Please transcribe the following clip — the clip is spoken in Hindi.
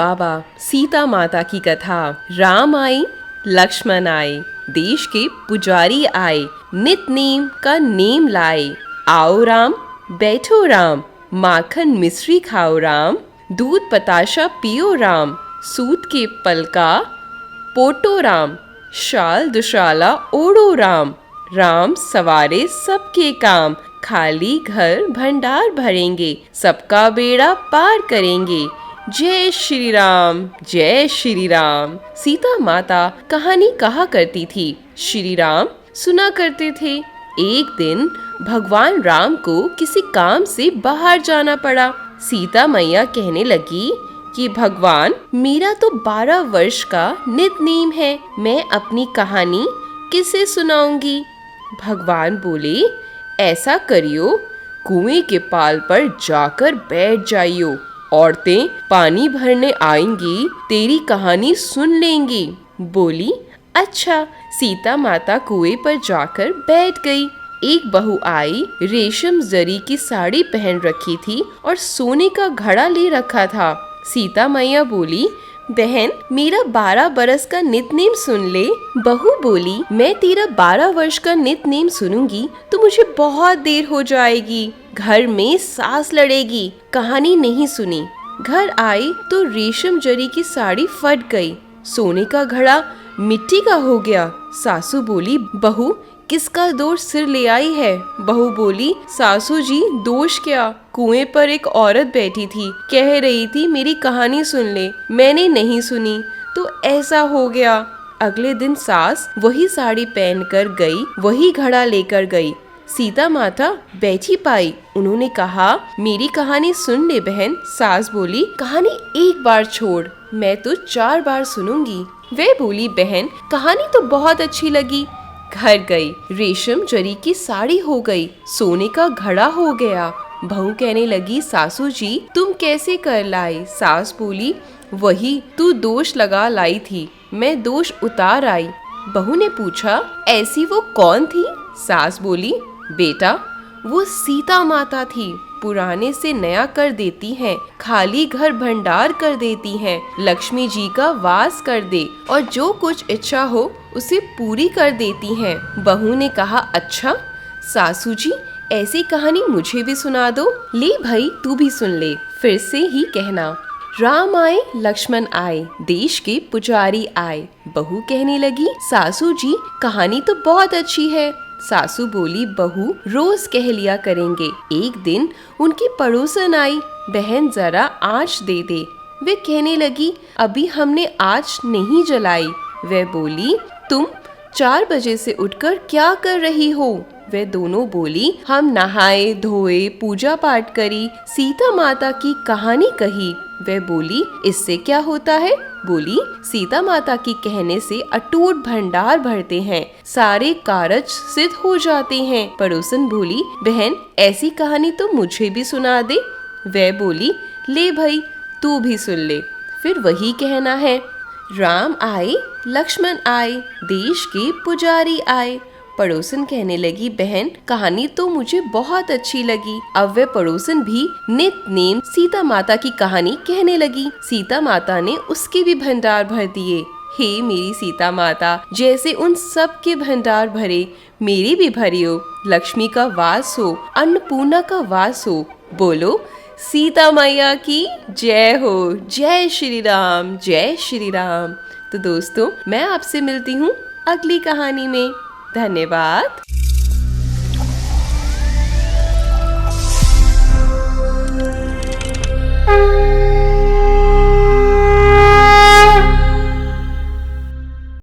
बाबा सीता माता की कथा। राम आई लक्ष्मण आए, देश के पुजारी आए, नित नेम का नेम लाए। आओ राम बैठो राम, माखन मिश्री खाओ राम, दूध बताशा पियो राम, सूत के पलका पोटो राम, शाल दुशाला ओढ़ो राम। राम सवारे सबके काम, खाली घर भंडार भरेंगे, सबका बेड़ा पार करेंगे। जय श्री राम, जय श्री राम। सीता माता कहानी कहा करती थी, श्री राम सुना करते थे। एक दिन भगवान राम को किसी काम से बाहर जाना पड़ा। सीता मैया कहने लगी कि भगवान, मेरा तो 12 वर्ष का नित नेम है, मैं अपनी कहानी किसे सुनाऊंगी। भगवान बोले, ऐसा करियो, कुएं के पाल पर जाकर बैठ जाइयो, औरतें पानी भरने आएंगी, तेरी कहानी सुन लेंगी। बोली, अच्छा। सीता माता कुएं पर जाकर बैठ गई। एक बहू आई, रेशम जरी की साड़ी पहन रखी थी और सोने का घड़ा ले रखा था। सीता मैया बोली, बहन, मेरा 12 बरस का नित नेम सुन ले। बहू बोली, मैं तेरा 12 वर्ष का नित नेम सुनूंगी तो मुझे बहुत देर हो जाएगी, घर में सास लड़ेगी, कहानी नहीं सुनी। घर आई तो रेशम जरी की साड़ी फट गई, सोने का घड़ा मिट्टी का हो गया। सासू बोली, बहू किसका दोष सिर ले आई है। बहू बोली, सासू जी दोष क्या, कुएं पर एक औरत बैठी थी, कह रही थी मेरी कहानी सुन ले, मैंने नहीं सुनी तो ऐसा हो गया। अगले दिन सास वही साड़ी पहनकर गई, वही घड़ा लेकर गई। सीता माता बैठी पाई, उन्होंने कहा, मेरी कहानी सुन ले बहन। सास बोली, कहानी एक बार छोड़, मैं तो 4 बार सुनूंगी। वे बोली, बहन कहानी तो बहुत अच्छी लगी। घर गई, रेशम जरी की साड़ी हो गई, सोने का घड़ा हो गया। बहू कहने लगी, सासू जी तुम कैसे कर लाई। सास बोली, वही तू दोष लगा लाई थी, मैं दोष उतार आई। बहू ने पूछा, ऐसी वो कौन थी। सास बोली, बेटा वो सीता माता थी, पुराने से नया कर देती हैं, खाली घर भंडार कर देती हैं, लक्ष्मी जी का वास कर दे और जो कुछ इच्छा हो उसे पूरी कर देती हैं। बहू ने कहा, अच्छा सासू जी ऐसी कहानी मुझे भी सुना दो। ले भाई तू भी सुन ले, फिर से ही कहना। राम आए लक्ष्मण आए, देश के पुजारी आए। बहू कहने लगी, सासू जी कहानी तो बहुत अच्छी है। सासू बोली, बहू रोज कह लिया करेंगे। एक दिन उनकी पड़ोसन आई, बहन जरा आँच दे दे। वे कहने लगी, अभी हमने आँच नहीं जलाई। वे बोली, तुम 4 बजे से उठकर क्या कर रही हो। वे दोनों बोली, हम नहाए धोए, पूजा पाठ करी, सीता माता की कहानी कही। वे बोली, इससे क्या होता है। बोली, सीता माता की कहने से अटूट भंडार भरते हैं, सारे कारज सिद्ध हो जाते हैं। पड़ोसन बोली, बहन ऐसी कहानी तो मुझे भी सुना दे। वह बोली, ले भाई तू भी सुन ले। फिर वही कहना है, राम आए लक्ष्मण आए, देश के पुजारी आए। पड़ोसन कहने लगी, बहन कहानी तो मुझे बहुत अच्छी लगी। अब वह पड़ोसन भी नित नेम सीता माता की कहानी कहने लगी। सीता माता ने उसके भी भंडार भर दिए। हे मेरी सीता माता, जैसे उन सब के भंडार भरे, मेरे भी भरियो। लक्ष्मी का वास हो, अन्नपूर्णा का वास हो। बोलो सीता मैया की जय हो। जय श्री राम, जय श्री राम। तो दोस्तों मैं आपसे मिलती हूँ अगली कहानी में। धन्यवाद।